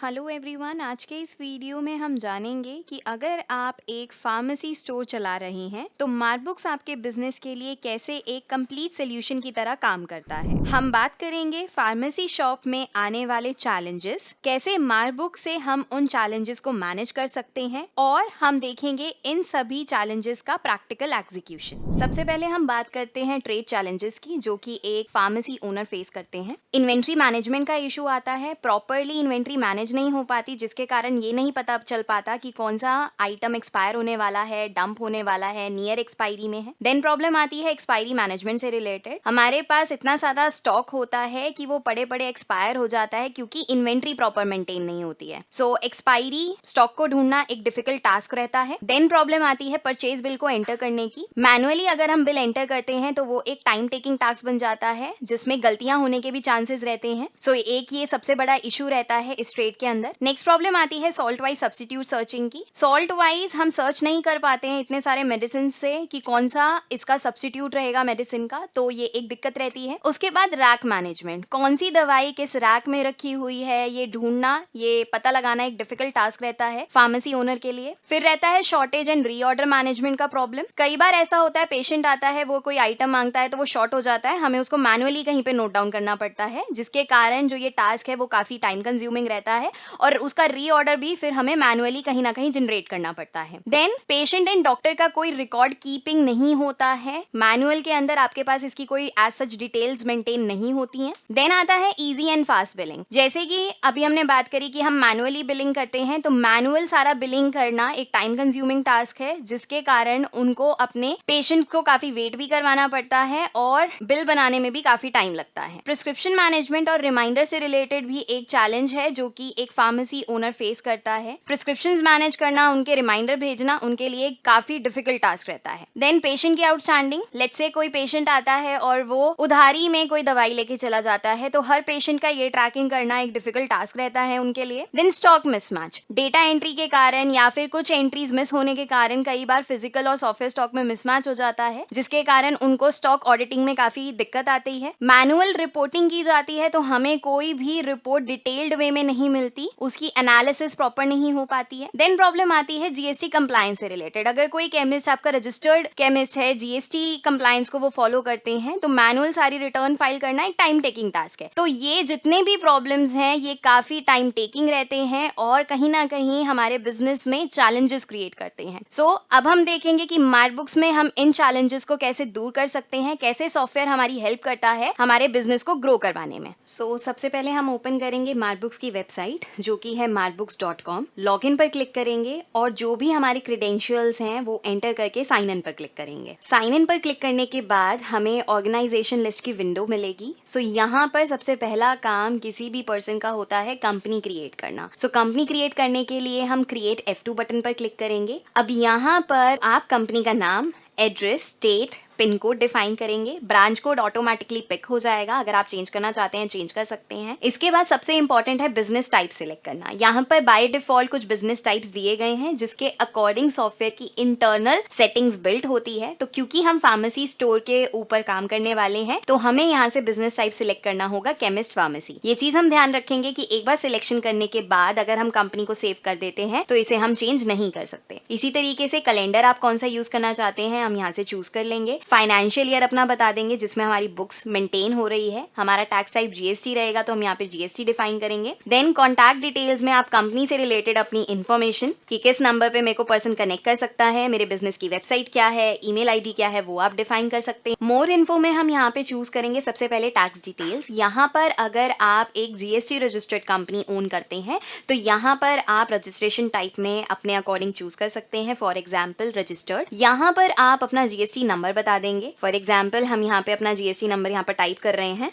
Hello everyone, आज के इस वीडियो में हम जानेंगे कि अगर आप एक फार्मेसी स्टोर चला रहे हैं तो मार्कबुक्स आपके बिजनेस के लिए कैसे एक कंप्लीट सोल्यूशन की तरह काम करता है। हम बात करेंगे फार्मेसी शॉप में आने वाले चैलेंजेस, कैसे मार्कबुक से हम उन चैलेंजेस को मैनेज कर सकते हैं और हम देखेंगे इन सभी चैलेंजेस का प्रैक्टिकल एग्जीक्यूशन। सबसे पहले हम बात करते हैं ट्रेड चैलेंजेस की, जो कि एक फार्मेसी ओनर फेस करते हैं। इन्वेंट्री मैनेजमेंट का इशू आता है, प्रॉपरली इन्वेंट्री मैनेज नहीं हो पाती, जिसके कारण ये नहीं पता चल पाता कि कौन सा आइटम एक्सपायर होने वाला है, डंप होने वाला है, नियर एक्सपायरी में है। देन प्रॉब्लम आती है एक्सपायरी मैनेजमेंट से रिलेटेड। हमारे पास इतना ज्यादा स्टॉक होता है कि वो पड़े पड़े एक्सपायर हो जाता है क्योंकि इन्वेंट्री प्रॉपर मेंटेन नहीं होती है। सो एक्सपायरी स्टॉक को ढूंढना एक डिफिकल्ट टास्क रहता है। देन प्रॉब्लम आती है परचेज बिल को एंटर करने की। मैनुअली अगर हम बिल एंटर करते हैं तो वो एक टाइम टेकिंग टास्क बन जाता है, जिसमें गलतियां होने के भी चांसेस रहते हैं। सो एक ये सबसे बड़ा इशू रहता है इस ट्रेड के अंदर। नेक्स्ट प्रॉब्लम आती है सॉल्ट वाइज सब्स्टिट्यूट सर्चिंग की। सॉल्ट वाइज हम सर्च नहीं कर पाते हैं इतने सारे मेडिसिन से कि कौन सा इसका सब्स्टिट्यूट रहेगा मेडिसिन का, तो ये एक दिक्कत रहती है। उसके बाद रैक मैनेजमेंट, कौन सी दवाई किस रैक में रखी हुई है ये ढूंढना, ये पता लगाना एक डिफिकल्ट टास्क रहता है फार्मेसी ओनर के लिए। फिर रहता है शॉर्टेज एंड रीऑर्डर मैनेजमेंट का प्रॉब्लम। कई बार ऐसा होता है पेशेंट आता है, वो कोई आइटम मांगता है तो वो शॉर्ट हो जाता है, हमें उसको मैनुअली कहीं पे नोट डाउन करना पड़ता है, जिसके कारण जो ये टास्क है वो काफी टाइम कंज्यूमिंग रहता है और उसका रीऑर्डर भी फिर हमें मैनुअली कहीं ना कहीं जनरेट करना पड़ता है। देन पेशेंट एंड डॉक्टर का कोई रिकॉर्ड कीपिंग नहीं होता है, मैनुअल के अंदर आपके पास इसकी कोई एज सच डिटेल्स मेंटेन नहीं होती हैं। देन आता है इजी एंड फास्ट बिलिंग। जैसे कि अभी हमने बात करी कि हम मैनुअली बिलिंग करते हैं, तो मैनुअल सारा बिलिंग करना एक टाइम कंज्यूमिंग टास्क है, जिसके कारण उनको अपने पेशेंट्स को काफी वेट भी करवाना पड़ता है और बिल बनाने में भी काफी टाइम लगता है। प्रिस्क्रिप्शन मैनेजमेंट और रिमाइंडर से रिलेटेड भी एक चैलेंज है जो कि एक फार्मेसी ओनर फेस करता है। प्रिस्क्रिप्शंस मैनेज करना, उनके रिमाइंडर भेजना उनके लिए काफी डिफिकल्ट टास्क रहता है। देन पेशेंट की आउटस्टैंडिंग, लेट्स से कोई पेशेंट आता है और वो उधारी में कोई दवाई लेके चला जाता है, तो हर पेशेंट का ये ट्रैकिंग करना एक डिफिकल्ट टास्क रहता है उनके लिए। Then stock mismatch, data entry के कारण या फिर कुछ एंट्रीज मिस होने के कारण कई बार फिजिकल और सॉफ्टवेयर स्टॉक में मिसमैच हो जाता है, जिसके कारण उनको स्टॉक ऑडिटिंग में काफी दिक्कत आती है। मैनुअल रिपोर्टिंग की जाती है तो हमें कोई भी रिपोर्ट डिटेल्ड वे में नहीं मिलती, उसकी एनालिसिस प्रॉपर नहीं हो पाती है। देन प्रॉब्लम आती है जीएसटी कंप्लायंस से रिलेटेड। अगर कोई केमिस्ट आपका रजिस्टर्ड केमिस्ट है, जीएसटी कंप्लायंस को वो फॉलो करते हैं, तो मैनुअल सारी रिटर्न फाइल करना एक टाइम टेकिंग टास्क है। तो ये जितने भी प्रॉब्लम्स हैं ये काफी टाइम टेकिंग रहते हैं और कहीं ना कहीं हमारे बिजनेस में चैलेंजेस क्रिएट करते हैं। सो अब हम देखेंगे कि मार्कबुक्स में हम इन चैलेंजेस को कैसे दूर कर सकते हैं, कैसे सॉफ्टवेयर हमारी हेल्प करता है हमारे बिजनेस को ग्रो करवाने में। सो सबसे पहले हम ओपन करेंगे मार्कबुक्स की वेबसाइट, जो कि है markbooks.com। लॉगिन पर क्लिक करेंगे और जो भी हमारे क्रेडेंशियल्स हैं वो एंटर करके साइन इन पर क्लिक करेंगे। साइन इन पर क्लिक करने के बाद हमें ऑर्गेनाइजेशन लिस्ट की विंडो मिलेगी। सो यहाँ पर सबसे पहला काम किसी भी पर्सन का होता है कंपनी क्रिएट करना। सो कंपनी क्रिएट करने के लिए हम क्रिएट F2 बटन पर क्लिक करेंगे। अब यहाँ पर आप कंपनी का नाम, address, state, pin code define करेंगे। ब्रांच कोड ऑटोमेटिकली पिक हो जाएगा, अगर आप चेंज करना चाहते हैं चेंज कर सकते हैं। इसके बाद सबसे इंपॉर्टेंट है बिजनेस टाइप सिलेक्ट करना। यहाँ पर बाय डिफॉल्ट कुछ बिजनेस टाइप्स दिए गए हैं, जिसके अकॉर्डिंग सॉफ्टवेयर की इंटरनल सेटिंग्स बिल्ट होती है। तो क्योंकि हम फार्मेसी स्टोर के ऊपर काम करने वाले हैं, तो हमें यहाँ से बिजनेस टाइप सिलेक्ट करना होगा केमिस्ट फार्मेसी। ये चीज हम ध्यान रखेंगे कि एक बार सिलेक्शन करने के बाद अगर हम कंपनी को सेव कर देते हैं तो इसे हम चेंज नहीं कर सकते। इसी तरीके से कैलेंडर आप कौन सा यूज करना चाहते हैं हम यहाँ से चूज कर लेंगे। फाइनेंशियल ईयर अपना बता देंगे जिसमें हमारी बुक्स मेंटेन हो रही है। हमारा टैक्स टाइप जीएसटी रहेगा तो हम यहाँ पे जीएसटी डिफाइन करेंगे। देन कॉन्टैक्ट डिटेल्स में आप कंपनी से रिलेटेड अपनी इन्फॉर्मेशन कि किस नंबर पे मेरे को पर्सन कनेक्ट कर सकता है, मेरे बिजनेस की वेबसाइट क्या है, ईमेल आईडी क्या है, वो आप डिफाइन कर सकते हैं। मोर इन्फो में हम यहाँ पे चूज करेंगे सबसे पहले टैक्स डिटेल्स। यहाँ पर अगर आप एक जीएसटी रजिस्टर्ड कंपनी ओन करते हैं तो यहाँ पर आप रजिस्ट्रेशन टाइप में अपने अकॉर्डिंग चूज कर सकते हैं। फॉर एग्जाम्पल रजिस्टर्ड, यहाँ पर आप अपना जीएसटी नंबर बता देंगे। फॉर एग्जाम्पल हम यहाँ पे अपना जीएसटी नंबर यहाँ पर टाइप कर रहे हैं।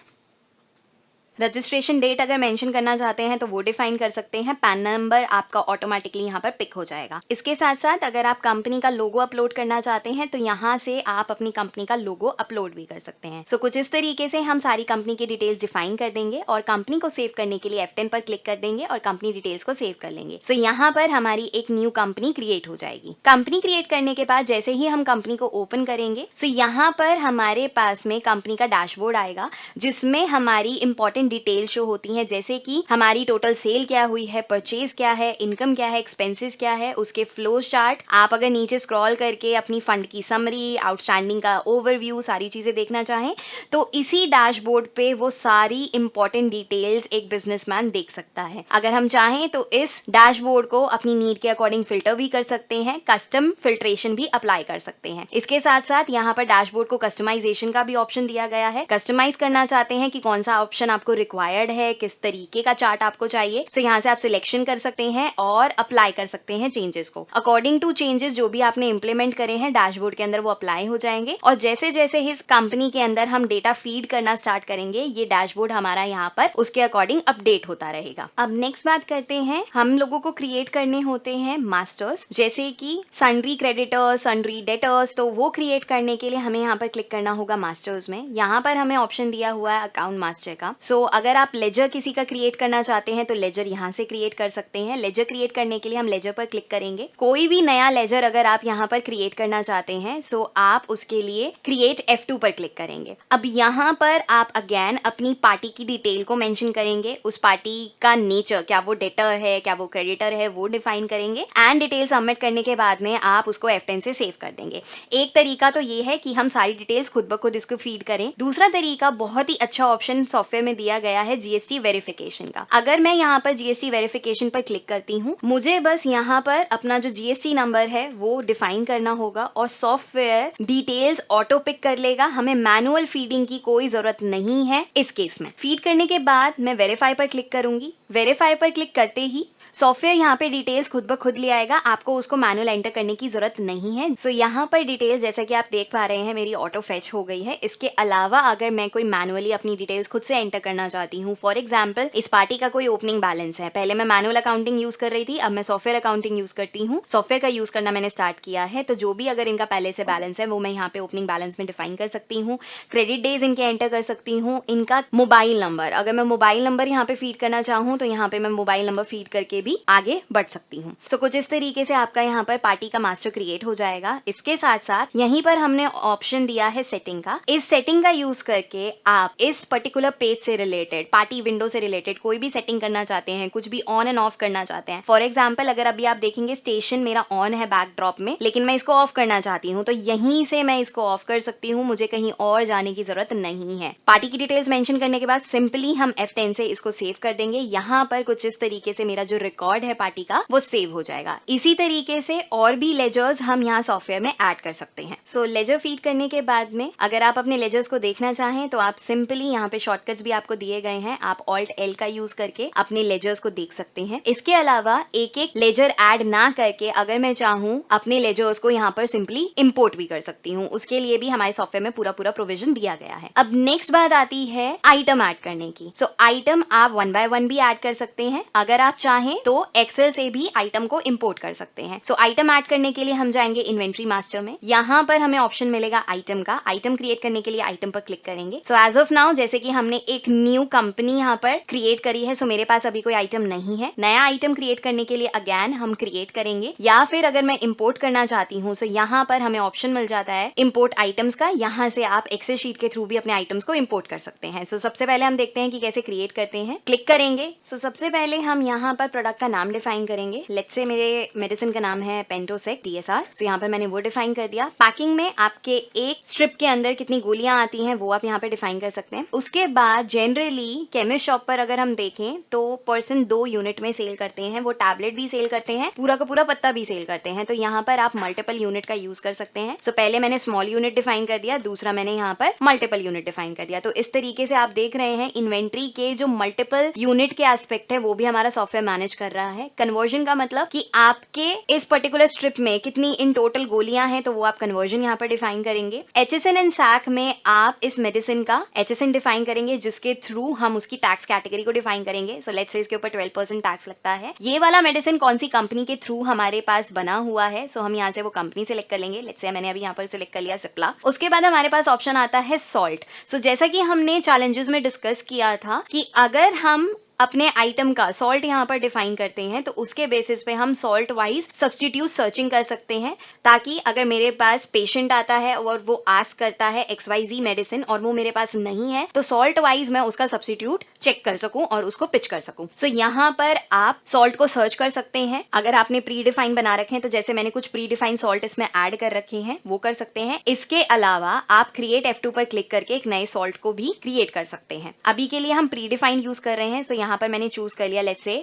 रजिस्ट्रेशन डेट अगर मेंशन करना चाहते हैं तो वो डिफाइन कर सकते हैं। पैन नंबर आपका ऑटोमेटिकली यहाँ पर पिक हो जाएगा। इसके साथ साथ अगर आप कंपनी का लोगो अपलोड करना चाहते हैं तो यहाँ से आप अपनी कंपनी का लोगो अपलोड भी कर सकते हैं। सो कुछ इस तरीके से हम सारी कंपनी की डिटेल्स डिफाइन कर देंगे और कंपनी को सेव करने के लिए F10 पर क्लिक कर देंगे और कंपनी डिटेल्स को सेव कर लेंगे। सो यहाँ पर हमारी एक न्यू कंपनी क्रिएट हो जाएगी। कंपनी क्रिएट करने के बाद जैसे ही हम कंपनी को ओपन करेंगे, सो यहाँ पर हमारे पास में कंपनी का डैशबोर्ड आएगा, जिसमें हमारी इंपॉर्टेंट इंपॉर्टेंट डिटेल शो होती हैं, जैसे कि हमारी टोटल सेल क्या हुई है, परचेज क्या है, इनकम क्या है, एक्सपेंसेस क्या है, उसके फ्लो चार्ट। आप अगर नीचे स्क्रॉल करके अपनी फंड की समरी, आउटस्टैंडिंग का ओवरव्यू, सारी चीजें देखना चाहें तो इसी डैशबोर्ड पे वो सारी इंपॉर्टेंट डिटेल्स एक बिजनेसमैन देख सकता है। अगर हम चाहें तो इस डैशबोर्ड को अपनी नीड के अकॉर्डिंग फिल्टर भी कर सकते हैं, कस्टम फिल्ट्रेशन भी अप्लाई कर सकते हैं। इसके साथ साथ यहाँ पर डैशबोर्ड को कस्टमाइजेशन का भी ऑप्शन दिया गया है। कस्टमाइज करना चाहते हैं कि कौन सा ऑप्शन आपको रिक्वायर्ड है, किस तरीके का चार्ट आपको चाहिए, सो यहाँ से आप सिलेक्शन कर सकते हैं और अप्लाई कर सकते हैं चेंजेस को। अकॉर्डिंग टू चेंजेस जो भी आपने इंप्लीमेंट करे हैं डैशबोर्ड के अंदर वो अप्लाई हो जाएंगे, और जैसे जैसे इस कंपनी के अंदर हम डेटा फीड करना स्टार्ट करेंगे ये डैशबोर्ड हमारा यहाँ पर उसके अकॉर्डिंग अपडेट होता रहेगा। अब नेक्स्ट बात करते हैं, हम लोगों को क्रिएट करने होते हैं मास्टर्स, जैसे कि सन्ड्री क्रेडिटर्स, सन्ड्री डेटर्स। तो वो क्रिएट करने के लिए हमें यहाँ पर क्लिक करना होगा मास्टर्स में। यहाँ पर हमें ऑप्शन दिया हुआ है अकाउंट मास्टर का। सो अगर आप लेजर किसी का क्रिएट करना चाहते हैं तो लेजर यहाँ से क्रिएट कर सकते हैं। लेजर क्रिएट करने के लिए हम लेजर पर क्लिक करेंगे। कोई भी नया लेजर अगर आप यहाँ पर क्रिएट करना चाहते हैं सो आप उसके लिए क्रिएट F2 पर क्लिक करेंगे। अब यहाँ पर आप अगेन अपनी पार्टी की डिटेल को मेंशन करेंगे, उस पार्टी का नेचर, क्या वो डेटर है, क्या वो क्रेडिटर है, वो डिफाइन करेंगे एंड डिटेल सबमिट करने के बाद में आप उसको F10 से सेव कर देंगे। एक तरीका तो ये है कि हम सारी डिटेल्स खुद ब खुद इसको फीड करें। दूसरा तरीका, बहुत ही अच्छा ऑप्शन सॉफ्टवेयर में दिया गया है GST वेरिफिकेशन का। अगर मैं यहाँ पर GST वेरिफिकेशन पर क्लिक करती हूँ, मुझे बस यहाँ पर अपना जो GST नंबर है वो डिफाइन करना होगा और सॉफ्टवेयर डिटेल्स ऑटो पिक कर लेगा। हमें मैनुअल फीडिंग की कोई जरूरत नहीं है इस केस में। फीड करने के बाद मैं वेरीफाई पर क्लिक करूंगी। वेरीफाई पर क्लिक करते ही सॉफ्टवेयर यहाँ पे डिटेल्स खुद ब खुद ले आएगा, आपको उसको मैनुअल एंटर करने की जरूरत नहीं है। सो यहाँ पर डिटेल्स जैसा कि आप देख पा रहे हैं मेरी ऑटो फेच हो गई है। इसके अलावा अगर मैं कोई मैनुअली अपनी डिटेल्स खुद से एंटर करना चाहती हूँ, फॉर एग्जाम्पल इस पार्टी का कोई ओपनिंग बैलेंस है, पहले मैं मैनुअल अकाउंटिंग यूज कर रही थी, अब मैं सॉफ्टवेयर अकाउंटिंग यूज करती हूँ। सॉफ्टवेयर का यूज करना मैंने स्टार्ट किया है, तो जो भी अगर इनका पहले से बैलेंस है वो मैं यहाँ पे ओपनिंग बैलेंस में डिफाइन कर सकती हूँ। क्रेडिट डेज इनके एंटर कर सकती हूँ। इनका मोबाइल नंबर, अगर मैं मोबाइल नंबर यहाँ पे फीड करना चाहूँ तो यहाँ पे मैं मोबाइल नंबर फीड करके भी आगे बढ़ सकती हूँ। सो कुछ इस तरीके से आपका यहाँ पर पार्टी का मास्टर क्रिएट हो जाएगा। इसके साथ साथ यहीं पर हमने ऑप्शन दिया है सेटिंग का। इस सेटिंग का यूज करके आप इस पर्टिकुलर पेज से रिलेटेड, पार्टी विंडो से रिलेटेड कोई भी सेटिंग करना चाहते हैं, कुछ भी ऑन एंड ऑफ करना चाहते हैं। फॉर एग्जाम्पल अगर अभी आप देखेंगे स्टेशन मेरा ऑन है बैकड्रॉप में, लेकिन मैं इसको ऑफ करना चाहती हूँ तो यहीं से मैं इसको ऑफ कर सकती हूँ, मुझे कहीं और जाने की जरूरत नहीं है। पार्टी की डिटेल्स मेंशन करने के बाद सिंपली हम F10 से इसको सेव कर देंगे। यहाँ पर कुछ इस तरीके से मेरा जो रिकॉर्ड है पार्टी का वो सेव हो जाएगा। इसी तरीके से और भी लेजर्स हम यहाँ सॉफ्टवेयर में ऐड कर सकते हैं। सो लेजर फीड करने के बाद में अगर आप अपने लेजर्स को देखना चाहें तो आप सिंपली यहाँ पे शॉर्टकट्स भी आपको दिए गए हैं, आप Alt L का यूज करके अपने लेजर्स को देख सकते हैं। इसके अलावा एक एक लेजर ऐड ना करके अगर मैं चाहूँ अपने लेजर्स को यहाँ पर सिंपली इंपोर्ट भी कर सकती हूँ। उसके लिए भी हमारे सॉफ्टवेयर में पूरा प्रोविजन दिया गया है। अब नेक्स्ट बात आती है आइटम ऐड करने की। सो आइटम आप 1 by 1 भी ऐड कर सकते हैं। अगर आप चाहें तो एक्सेल से भी आइटम को इंपोर्ट कर सकते हैं। सो आइटम ऐड करने के लिए हम जाएंगे इन्वेंट्री मास्टर में। यहाँ पर हमें ऑप्शन मिलेगा आइटम का। आइटम क्रिएट करने के लिए आइटम पर क्लिक करेंगे। सो एज ऑफ नाउ जैसे कि हमने एक न्यू कंपनी यहाँ पर क्रिएट करी है, सो मेरे पास अभी कोई आइटम नहीं है। नया आइटम क्रिएट करने के लिए अगेन हम क्रिएट करेंगे, या फिर अगर मैं इंपोर्ट करना चाहती हूँ सो यहाँ पर हमें ऑप्शन मिल जाता है इंपोर्ट आइटम्स का। यहाँ से आप एक्सेल शीट के थ्रू भी अपने आइटम्स को इंपोर्ट कर सकते हैं। सो सबसे पहले हम देखते हैं कि कैसे क्रिएट करते हैं। क्लिक करेंगे। सो सबसे पहले हम यहाँ पर प्रोडक्ट का नाम डिफाइन करेंगे। लेट्स से मेरे मेडिसिन का नाम है पेंटोसेक DSR। सो यहाँ पर मैंने वो डिफाइन कर दिया। पैकिंग में आपके एक स्ट्रिप के अंदर कितनी गोलियां आती हैं वो आप यहाँ पे डिफाइन कर सकते हैं। उसके बाद जनरली केमिस्ट शॉप पर अगर हम देखें तो पर्सन 2 यूनिट में सेल करते हैं, वो टैबलेट भी सेल करते हैं, पूरा का पूरा पत्ता भी सेल करते हैं। तो यहाँ पर आप मल्टीपल यूनिट का यूज कर सकते हैं। सो पहले मैंने स्मॉल यूनिट डिफाइन कर दिया, दूसरा मैंने यहाँ पर मल्टीपल यूनिट डिफाइन कर दिया। तो इस तरीके से आप देख रहे हैं इन्वेंट्री के जो मल्टीपल यूनिट के एस्पेक्ट है वो भी हमारा सॉफ्टवेयर मैनेज कर रहा है। कन्वर्जन का मतलब कि आपके इस पर्टिकुलर स्ट्रिप में कितनी इन टोटल गोलियां हैं, तो वो आप कन्वर्जन यहाँ पर डिफाइन करेंगे। HSN एंड SAC में आप इस मेडिसिन का HSN डिफाइन करेंगे, जिसके थ्रू हम उसकी टैक्स कैटेगरी को डिफाइन करेंगे। सो लेट्स से इसके ऊपर 12% टैक्स लगता है। ये वाला मेडिसिन कौन सी कंपनी के थ्रू हमारे पास बना हुआ है, सो हम यहाँ से वो कंपनी सिलेक्ट कर लेंगे। लेट्स से मैंने अभी यहाँ पर सिलेक्ट कर लिया सिप्ला। उसके बाद हमारे पास ऑप्शन आता है सॉल्ट। सो जैसा कि हमने चैलेंजेस में डिस्कस किया था कि अगर हम अपने आइटम का सॉल्ट यहाँ पर डिफाइन करते हैं तो उसके बेसिस पे हम सॉल्ट वाइज सब्स्टिट्यूट सर्चिंग कर सकते हैं, ताकि अगर मेरे पास पेशेंट आता है और वो आस्क करता है XYZ मेडिसिन और वो मेरे पास नहीं है तो सॉल्ट वाइज मैं उसका सब्स्टिट्यूट चेक कर सकूं और उसको पिच कर सकूं। सो यहाँ पर आप सॉल्ट को सर्च कर सकते हैं। अगर आपने प्री डिफाइन बना रखे हैं तो जैसे मैंने कुछ प्री डिफाइन सॉल्ट इसमें ऐड कर रखे हैं वो कर सकते हैं। इसके अलावा आप क्रिएट F2 पर क्लिक करके एक नए सॉल्ट को भी क्रिएट कर सकते हैं। अभी के लिए हम प्री डिफाइन यूज कर रहे हैं, सो यहाँ पर मैंने चूज कर लिया लेट्स से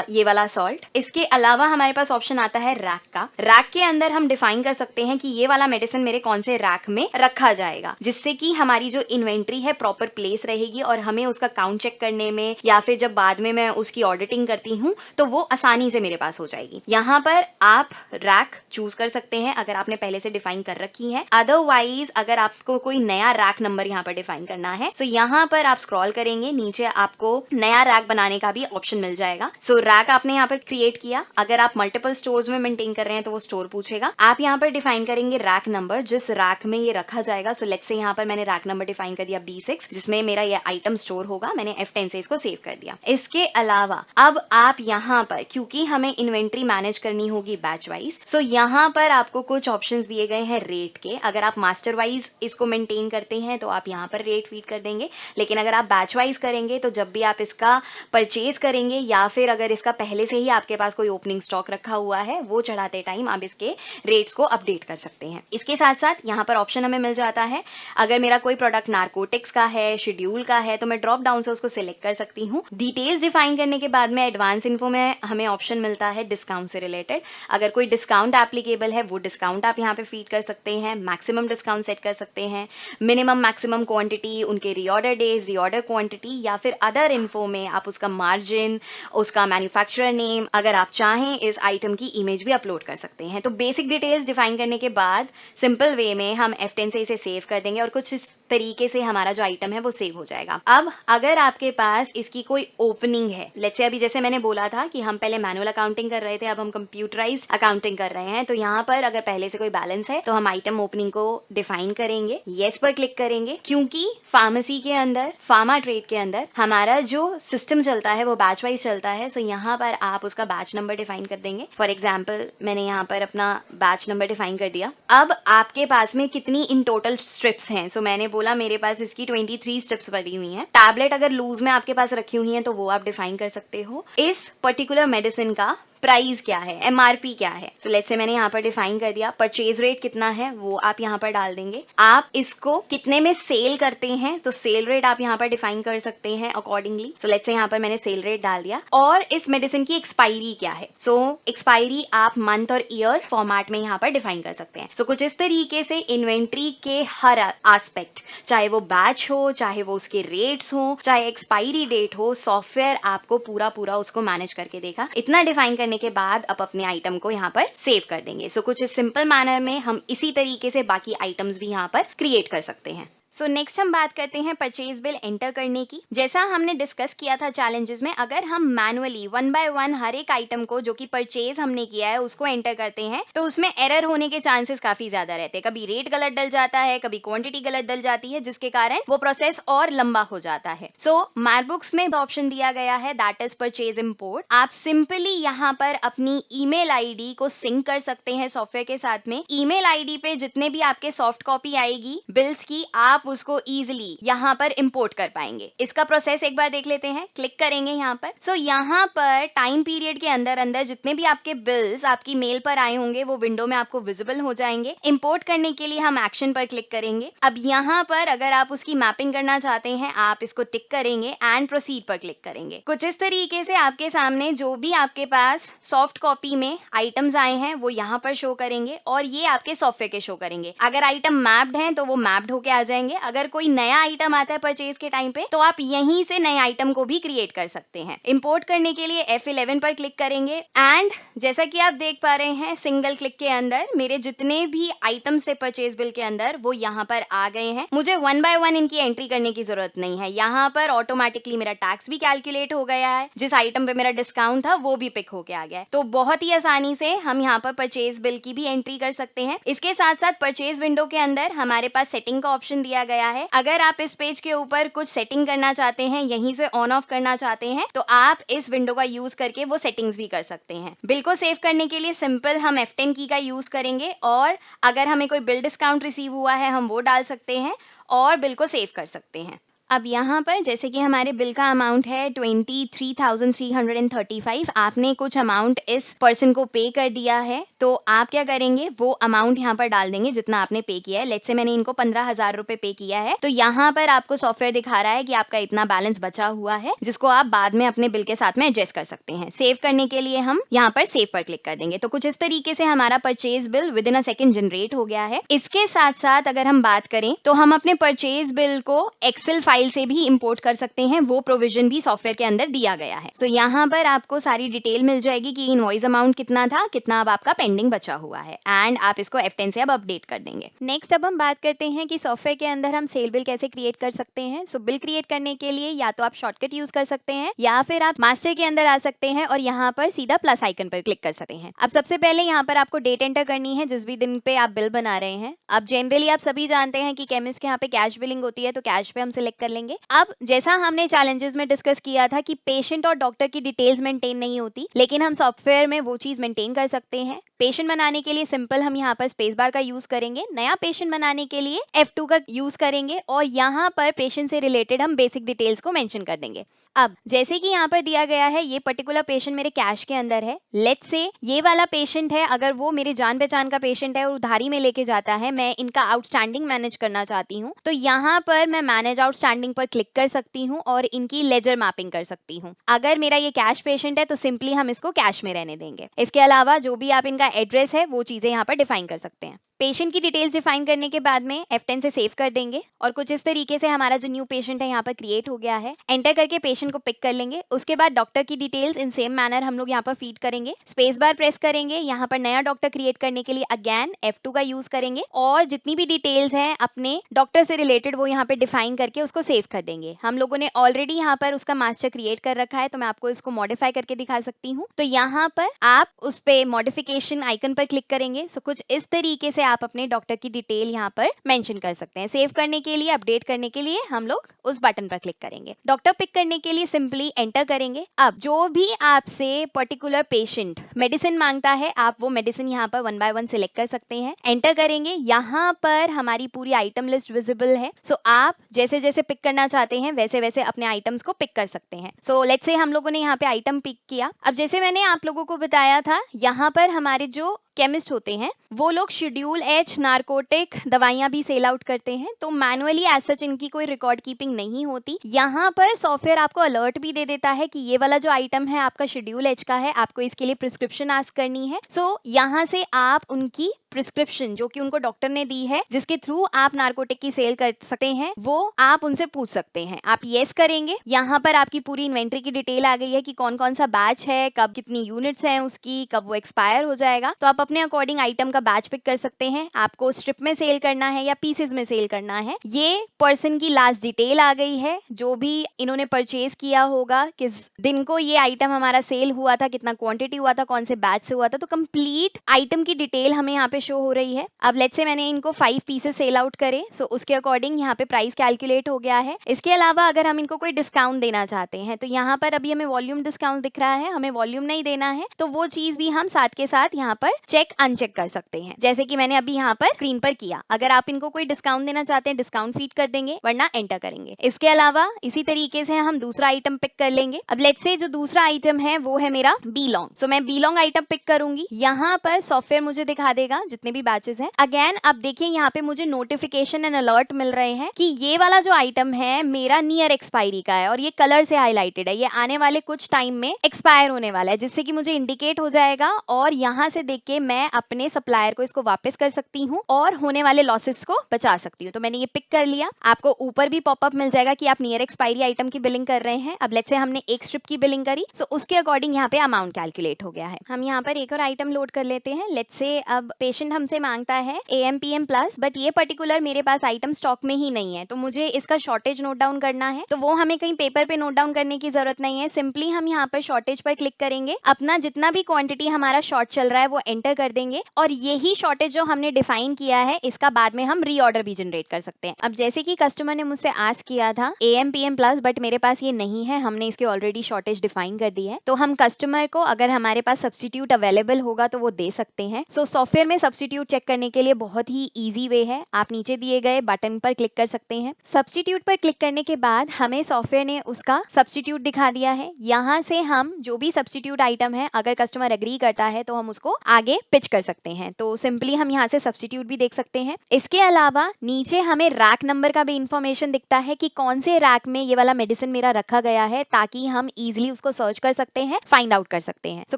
ये वाला सॉल्ट। इसके अलावा हमारे पास ऑप्शन आता है रैक का। रैक के अंदर हम डिफाइन कर सकते हैं कि ये वाला मेडिसिन मेरे कौन से रैक में रखा जाएगा, जिससे कि हमारी जो इन्वेंट्री है प्रॉपर प्लेस रहेगी और हमें उसका काउंट चेक करने में या फिर जब बाद में मैं उसकी ऑडिटिंग करती हूँ तो वो आसानी से मेरे पास हो जाएगी। यहाँ पर आप रैक चूज कर सकते हैं अगर आपने पहले से डिफाइन कर रखी है। अदरवाइज अगर आपको कोई नया रैक नंबर यहाँ पर डिफाइन करना है सो यहाँ पर आप स्क्रॉल करेंगे, नीचे आपको नया रैक बनाने का भी ऑप्शन मिल जाएगा। सो रैक आपने यहाँ पर क्रिएट किया। अगर आप मल्टीपल स्टोर्स में मेंटेन कर रहे हैं तो वो स्टोर पूछेगा। आप यहाँ पर डिफाइन करेंगे रैक नंबर जिस रैक में ये रखा जाएगा। सो लेट्स से यहाँ पर मैंने रैक नंबर डिफाइन कर दिया B6 जिसमें मेरा ये आइटम स्टोर होगा। मैंने F10 से इसको सेव कर दिया। इसके अलावा अब आप यहाँ पर क्योंकि हमें इन्वेंट्री मैनेज करनी होगी बैच वाइज, सो यहाँ पर आपको कुछ ऑप्शंस दिए गए हैं रेट के। अगर आप मास्टर वाइज इसको मेंटेन करते हैं तो आप यहाँ पर रेट फीड कर देंगे, लेकिन अगर आप बैच वाइज करेंगे तो जब भी आप इसका परचेज करेंगे या फिर अगर इसका पहले से ही आपके पास कोई ओपनिंग स्टॉक रखा हुआ है वो चढ़ाते टाइम आप इसके रेट्स को अपडेट कर सकते हैं। इसके साथ साथ यहाँ पर ऑप्शन हमें मिल जाता है, अगर मेरा कोई प्रोडक्ट नार्कोटिक्स का है, शेड्यूल का है तो मैं ड्रॉप डाउन से उसको सिलेक्ट कर सकती हूँ। डिटेल्स डिफाइन करने के बाद में एडवांस इन्फो में हमें ऑप्शन मिलता है डिस्काउंट से रिलेटेड। अगर कोई डिस्काउंट एप्लीकेबल है वो डिस्काउंट आप यहाँ पे फीड कर सकते हैं। मैक्सिमम डिस्काउंट सेट कर सकते हैं, मिनिमम मैक्सिमम क्वांटिटी, उनके रीऑर्डर डेज, रीऑर्डर क्वांटिटी या फिर अदर इन्फो में आप उसका मार्जिन, उसका मैन्युफैक्चरर नेम, अगर आप चाहें इस आइटम की इमेज भी अपलोड कर सकते हैं। तो बेसिक डिटेल्स डिफाइन करने के बाद सिंपल वे में हम F10 से इसे सेव कर देंगे और कुछ इस तरीके से हमारा जो आइटम है वो सेव हो जाएगा। अब अगर आपके पास इसकी कोई ओपनिंग है, लेट्स से अभी जैसे मैंने बोला था कि हम पहले मैनुअल अकाउंटिंग कर रहे थे, अब हम कंप्यूटराइज्ड अकाउंटिंग कर रहे हैं, तो यहाँ पर अगर पहले से कोई बैलेंस है तो हम आइटम ओपनिंग को डिफाइन करेंगे, येस पर क्लिक करेंगे। क्योंकि फार्मेसी के अंदर, फार्मा ट्रेड के अंदर हमारा जो सिस्टम चलता है वो बैच वाइज चलता है, सो यहाँ पर आप उसका बैच नंबर डिफाइन कर देंगे। फॉर एग्जाम्पल मैंने यहाँ पर अपना बैच नंबर डिफाइन कर दिया। अब आपके पास में कितनी इन टोटल स्ट्रिप्स हैं, सो मैंने बोला मेरे पास इसकी 23 स्ट्रिप्स पड़ी हुई हैं। टैबलेट अगर लूज में आपके पास रखी हुई हैं तो वो आप डिफाइन कर सकते हो। इस पर्टिकुलर मेडिसिन का प्राइस क्या है, MRP क्या है, सो लेट्स से मैंने यहाँ पर डिफाइन कर दिया। परचेज रेट कितना है वो आप यहाँ पर डाल देंगे। आप इसको कितने में सेल करते हैं तो सेल रेट आप यहाँ पर डिफाइन कर सकते हैं अकॉर्डिंगली। सो लेट्स से यहाँ पर मैंने सेल रेट डाल दिया। और इस मेडिसिन की एक्सपायरी क्या है, सो एक्सपायरी आप मंथ और ईयर फॉर्मेट में यहाँ पर डिफाइन कर सकते हैं। सो कुछ इस तरीके से इन्वेंट्री के हर एस्पेक्ट, चाहे वो बैच हो, चाहे वो उसके रेट्स हो, चाहे एक्सपायरी डेट हो, सॉफ्टवेयर आपको पूरा उसको मैनेज करके देगा। इतना डिफाइन करने के बाद आप अपने आइटम को यहाँ पर सेव कर देंगे। सो कुछ इस सिंपल मैनर में हम इसी तरीके से बाकी आइटम्स भी यहाँ पर क्रिएट कर सकते हैं। सो नेक्स्ट हम बात करते हैं परचेज बिल एंटर करने की। जैसा हमने डिस्कस किया था चैलेंजेस में, अगर हम मैनुअली 1 बाय 1 हर एक आइटम को जो कि परचेज हमने किया है उसको एंटर करते हैं तो उसमें एरर होने के चांसेस काफी ज्यादा रहते हैं। कभी रेट गलत डल जाता है, कभी क्वांटिटी गलत डल जाती है, जिसके कारण वो प्रोसेस और लंबा हो जाता है। सो मैकबुक्स में ऑप्शन दिया गया है दैट इज परचेज इंपोर्ट। आप सिंपली यहाँ पर अपनी ईमेल आईडी को सिंक कर सकते हैं सॉफ्टवेयर के साथ में। ईमेल आईडी पे जितने भी आपके सॉफ्ट कॉपी आएगी बिल्स की, आप उसको इजिली यहाँ पर इंपोर्ट कर पाएंगे। इसका प्रोसेस एक बार देख लेते हैं। क्लिक करेंगे यहाँ पर। सो यहाँ पर टाइम पीरियड के अंदर अंदर जितने भी आपके बिल्स आपकी मेल पर आए होंगे वो विंडो में आपको विजिबल हो जाएंगे। इंपोर्ट करने के लिए हम एक्शन पर क्लिक करेंगे। अब यहाँ पर अगर आप उसकी मैपिंग करना चाहते हैं आप इसको टिक करेंगे एंड प्रोसीड पर क्लिक करेंगे। कुछ इस तरीके से आपके सामने जो भी आपके पास सॉफ्ट कॉपी में आइटम्स आए हैं वो यहाँ पर शो करेंगे और ये आपके सॉफ्टवेयर के शो करेंगे। अगर आइटम मैप्ड हैं तो वो मैप्ड होके आ जाएंगे। अगर कोई नया आइटम आता है परचेज के टाइम पे तो आप यहीं से नए आइटम को भी क्रिएट कर सकते हैं। इंपोर्ट करने के लिए F11 पर क्लिक करेंगे एंड जैसा कि आप देख पा रहे हैं सिंगल क्लिक के अंदर मेरे जितने भी आइटम्स थे परचेज बिल के अंदर वो यहाँ पर आ गए हैं। मुझे 1 बाय 1 इनकी एंट्री करने की जरूरत नहीं है। यहाँ पर ऑटोमेटिकली मेरा टैक्स भी कैलकुलेट हो गया है, जिस आइटम पे मेरा डिस्काउंट था वो भी पिक होके आ गया है। तो बहुत ही आसानी से हम यहाँ पर परचेज बिल की भी एंट्री कर सकते हैं। इसके साथ साथ परचेज विंडो के अंदर हमारे पास सेटिंग का ऑप्शन दिया दिया गया है। अगर आप इस पेज के ऊपर कुछ सेटिंग करना चाहते हैं, यहीं से ऑन ऑफ करना चाहते हैं, तो आप इस विंडो का यूज करके वो सेटिंग्स भी कर सकते हैं। बिल को सेव करने के लिए सिंपल हम F10 की का यूज करेंगे और अगर हमें कोई बिल डिस्काउंट रिसीव हुआ है हम वो डाल सकते हैं और बिल को सेव कर सकते हैं। अब यहाँ पर जैसे कि हमारे बिल का अमाउंट है 23,335, आपने कुछ अमाउंट इस पर्सन को पे कर दिया है, तो आप क्या करेंगे, वो अमाउंट यहाँ पर डाल देंगे जितना आपने पे किया है। लेट्स से मैंने इनको 15,000 रुपए पे किया है, तो यहाँ पर आपको सॉफ्टवेयर दिखा रहा है कि आपका इतना बैलेंस बचा हुआ है, जिसको आप बाद में अपने बिल के साथ में एडजस्ट कर सकते हैं। सेव करने के लिए हम यहाँ पर सेव पर क्लिक कर देंगे। तो कुछ इस तरीके से हमारा purchase bill with in a second generate हो गया है। इसके साथ साथ अगर हम बात करें तो हम अपने परचेज बिल को एक्सेल फाइल से भी इंपोर्ट कर सकते हैं, वो प्रोविजन भी सॉफ्टवेयर के अंदर दिया गया है। सो यहाँ पर आपको सारी डिटेल मिल जाएगी कि इनवॉइस अमाउंट कितना था, कितना अब आपका पेंडिंग बचा हुआ है, एंड आप इसको F10 से अब अपडेट कर देंगे। नेक्स्ट अब हम बात करते हैं कि सॉफ्टवेयर के अंदर हम सेल बिल कैसे क्रिएट कर सकते हैं। सो बिल क्रिएट करने के लिए या तो आप शॉर्टकट यूज कर सकते हैं या फिर आप मास्टर के अंदर आ सकते हैं और यहाँ पर सीधा प्लस आइकन पर क्लिक कर सकते हैं। अब सबसे पहले यहाँ पर आपको डेट एंटर करनी है जिस भी दिन पे आप बिल बना रहे हैं। अब जनरली आप सभी जानते हैं कि केमिस्ट के यहाँ पे कैश बिलिंग होती है, तो कैश पे हम सिलेक्ट कर लेंगे। अब जैसा हमने चैलेंजेस में डिस्कस किया था कि पेशेंट और डॉक्टर की डिटेल्स मेंटेन नहीं होती, लेकिन हम सॉफ्टवेयर में वो चीज मेंटेन कर सकते हैं। पेशेंट बनाने के लिए सिंपल हम यहाँ पर स्पेस बार का यूज करेंगे, नया पेशेंट बनाने के लिए F2 का यूज करेंगे और यहाँ पर पेशेंट से रिलेटेड हम बेसिक डिटेल्स को मेंशन कर देंगे। अब जैसे कि यहाँ पर दिया गया है, ये पर्टिकुलर पेशेंट मेरे कैश के अंदर है। लेट्स से ये वाला पेशेंट है, अगर वो मेरे जान पहचान का पेशेंट है और उधारी में लेके जाता है, मैं इनका आउटस्टैंडिंग मैनेज करना चाहती हूँ, तो यहाँ पर मैं मैनेज आउटस्टैंडिंग पर क्लिक कर सकती हूँ और इनकी लेजर मैपिंग कर सकती हूँ। अगर मेरा ये कैश पेशेंट है तो सिंपली हम इसको कैश में रहने देंगे। इसके अलावा जो भी आप इनका एड्रेस है वो चीजें यहाँ पर डिफाइन कर सकते हैं। पेशेंट की डिटेल्स डिफाइन करने के बाद में F10 से सेव कर देंगे और कुछ इस तरीके से हमारा जो न्यू पेशेंट है यहाँ पर क्रिएट हो गया है। एंटर करके पेशेंट को पिक कर लेंगे। उसके बाद डॉक्टर की डिटेल्स इन सेम मैनर हम लोग यहाँ पर फीड करेंगे। स्पेस बार प्रेस करेंगे, यहाँ पर नया डॉक्टर क्रिएट करने के लिए अगेन F2 का यूज करेंगे और जितनी भी डिटेल्स हैं अपने डॉक्टर से रिलेटेड वो यहाँ पे डिफाइन करके उसको सेव कर देंगे। हम लोगों ने ऑलरेडी यहाँ पर उसका मास्टर क्रिएट कर रखा है, तो मैं आपको इसको मॉडिफाई करके दिखा सकती हूँ। तो यहाँ पर आप उस पे मॉडिफिकेशन आइकन पर क्लिक करेंगे। सो कुछ इस तरीके से आप अपने डॉक्टर की डिटेल यहाँ पर मेंशन कर सकते हैं। सेव करने के लिए, अपडेट करने के लिए हम लोग उस बटन पर क्लिक करेंगे। डॉक्टर पिक करने के लिए सिंपली एंटर करेंगे। अब जो भी आपसे पर्टिकुलर पेशेंट मेडिसिन मांगता है, आप वो मेडिसिन यहाँ पर 1 बाय 1 सिलेक्ट कर सकते हैं। एंटर करेंगे, यहाँ पर हमारी पूरी आइटम लिस्ट विजिबल है। सो आप जैसे जैसे पिक करना चाहते हैं वैसे वैसे अपने आइटम्स को पिक कर सकते हैं। सो लेट्स से हम लोगों ने यहाँ पे आइटम पिक किया। अब जैसे मैंने आप लोगों को बताया था, यहाँ पर हमारे जो केमिस्ट होते हैं वो लोग शेड्यूल H नार्कोटिक दवाइयां भी सेल आउट करते हैं, तो मैनुअली एज सच इनकी कोई रिकॉर्ड कीपिंग नहीं होती। यहाँ पर सॉफ्टवेयर आपको अलर्ट भी दे देता है कि ये वाला जो आइटम है आपका शेड्यूल H का है, आपको इसके लिए प्रिस्क्रिप्शन आस्क करनी है। सो यहाँ से आप उनकी प्रिस्क्रिप्शन जो कि उनको डॉक्टर ने दी है, जिसके थ्रू आप नार्कोटिक की सेल कर सकते हैं, वो आप उनसे पूछ सकते हैं। आप येस करेंगे, यहाँ पर आपकी पूरी इन्वेंट्री की डिटेल आ गई है कि कौन कौन सा बैच है, कब कितनी यूनिट्स हैं उसकी, कब वो एक्सपायर हो जाएगा। तो आप अपने अकॉर्डिंग आइटम का बैच पिक कर सकते हैं। आपको स्ट्रिप में सेल करना है या पीसेस में सेल करना है। ये पर्सन की लास्ट डिटेल आ गई है, जो भी इन्होंने परचेज किया होगा, किस दिन को ये आइटम हमारा सेल हुआ था, कितना क्वांटिटी हुआ था, कौन से बैच से हुआ था। तो कंप्लीट आइटम की डिटेल हमें यहाँ पे शो हो रही है। अब लेट्स से मैंने इनको 5 पीसेस सेल आउट करे, सो उसके अकॉर्डिंग यहाँ पे प्राइस कैलकुलेट हो गया है। इसके अलावा अगर हम इनको कोई डिस्काउंट देना चाहते हैं, तो यहाँ पर अभी हमें वॉल्यूम डिस्काउंट दिख रहा है, हमें वॉल्यूम नहीं देना है, तो वो चीज भी हम साथ के साथ यहाँ पर चेक अनचेक कर सकते हैं, जैसे कि मैंने अभी यहाँ पर स्क्रीन पर किया। अगर आप इनको कोई डिस्काउंट देना चाहते हैं, डिस्काउंट फीड कर देंगे, वरना एंटर करेंगे। इसके अलावा इसी तरीके से हम दूसरा आइटम पिक कर लेंगे। अब लेट्स से जो दूसरा आइटम है वो है मेरा बीलोंग, सो मैं बीलोंग आइटम पिक करूंगी। यहाँ पर सॉफ्टवेयर मुझे दिखा देगा जितने भी बैचेस हैं। अगेन अब देखिए यहाँ पे मुझे नोटिफिकेशन एंड अलर्ट मिल रहे हैं कि ये वाला जो आइटम है मेरा नियर एक्सपायरी का है और ये कलर से हाईलाइटेड है, ये आने वाले कुछ टाइम में एक्सपायर होने वाला है, जिससे कि मुझे इंडिकेट हो जाएगा और यहाँ से देख के मैं अपने सप्लायर को इसको वापस कर सकती हूँ और होने वाले लॉसेस को बचा सकती हूँ। तो मैंने ये पिक कर लिया। आपको ऊपर भी पॉपअप मिल जाएगा कि आप नियर एक्सपायरी आइटम की बिलिंग कर रहे हैं। अब लेट्स से हमने एक स्ट्रिप की बिलिंग करी, सो उसके अकॉर्डिंग यहाँ पे अमाउंट कैलकुलेट हो गया है। हम यहाँ पर एक और आइटम लोड कर लेते हैं। लेट्स से अब पेशेंट हमसे मांगता है AM/PM प्लस, बट ये पर्टिकुलर मेरे पास आइटम स्टॉक में ही नहीं है, तो मुझे इसका शॉर्टेज नोट डाउन करना है। तो वो हमें कहीं पेपर पे नोट डाउन करने की जरूरत नहीं है, सिंपली हम यहाँ पर शॉर्टेज पर क्लिक करेंगे। अपना जितना भी क्वांटिटी हमारा शॉर्ट चल रहा है वो एंटर एंटर कर देंगे और यही शॉर्टेज जो हमने डिफाइन किया है इसका बाद में हम रीऑर्डर भी जनरेट कर सकते हैं। अब जैसे कि कस्टमर ने मुझसे आस्क किया था AM PM प्लस, बट मेरे पास ये नहीं है, हमने इसकी ऑलरेडी शॉर्टेज डिफाइन कर दी है, तो हम कस्टमर को अगर हमारे पास सब्स्टिट्यूट अवेलेबल होगा तो वो दे सकते हैं। सो सॉफ्टवेयर में सब्स्टिट्यूट चेक करने के लिए बहुत ही ईजी वे है, आप नीचे दिए गए बटन पर क्लिक कर सकते हैं। सब्स्टिट्यूट पर क्लिक करने के बाद हमें सॉफ्टवेयर ने उसका सब्स्टिट्यूट दिखा दिया है। यहाँ से हम जो भी सब्स्टिट्यूट आइटम है, अगर कस्टमर एग्री करता है तो हम उसको आगे पिच कर सकते हैं। तो सिंपली हम यहाँ से सब्स्टिट्यूट भी देख सकते हैं। इसके अलावा नीचे हमें रैक नंबर का भी इंफॉर्मेशन दिखता है कि कौन से रैक में ये वाला मेडिसिन मेरा रखा गया है, ताकि हम इजिली उसको सर्च कर सकते हैं, फाइंड आउट कर सकते हैं। सो